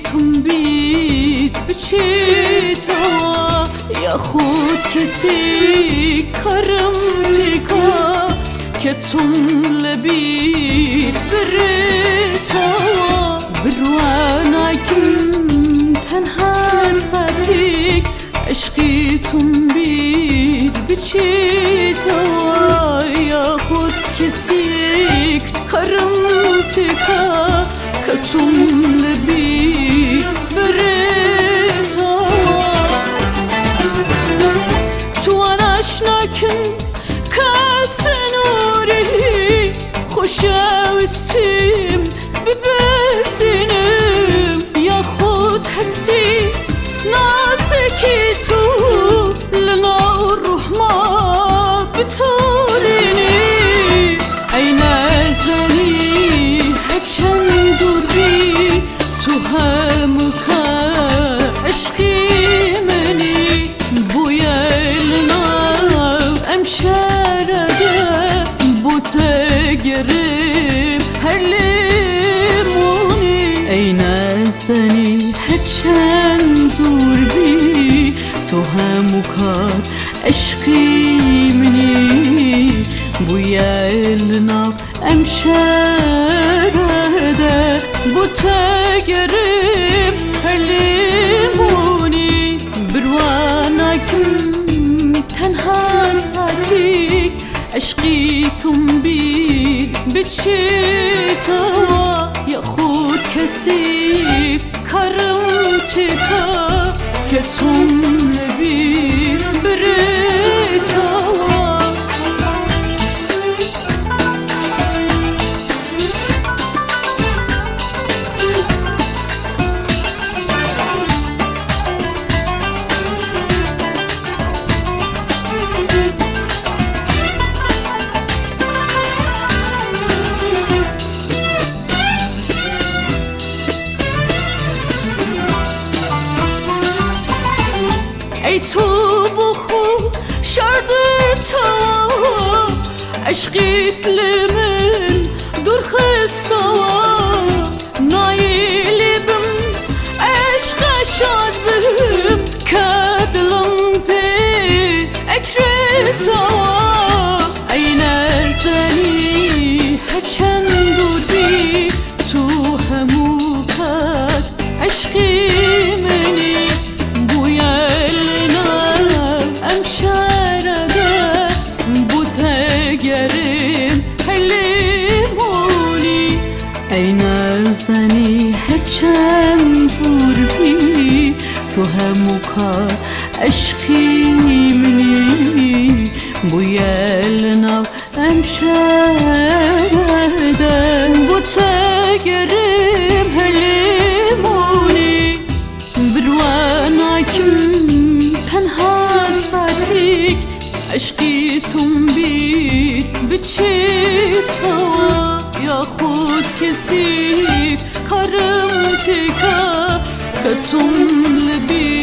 تم بید بچیتا یا خود کسی کرم تیکا که تم لبید بریتا برواناکم تنها ساتیک عشقی تم بید بچیتا یا خود کسی کرم تیکا که تم لبید بریتا تو آشناکم کس نوری خوشاوستیم ببینم یا خود هستی نازکی تو لنا روح ما بطولینی ای نازنی هرچند دور بی تو همو که عشقی منی بویلنا امشارده بوته گرم هر لیمونی ای نازنی هرچند دور بی تو همو که عشقی منی بویلنا امشارده بوته گرم هر لیمونی برواناکم تنها ساتیک عشقی تم بید بچیتا یا خود کسی کرم تیکا که تم لبید بریتا ای تو بخو شرد تا عشقیت لمن دور خسوا نایلی بم عشق شاد بم کدلم پی اکرتا ای نزنی هرچند دور بی تو همو کد عشقی منی ای نازنی هرچند دور بی تو همو که عشقی منی بویلنا امشارده بوته گرم هر لیمونی برواناکم تنها ساتیک عشقی تم بید بچیتا یا خود کسی کرم تیکا که تم لبید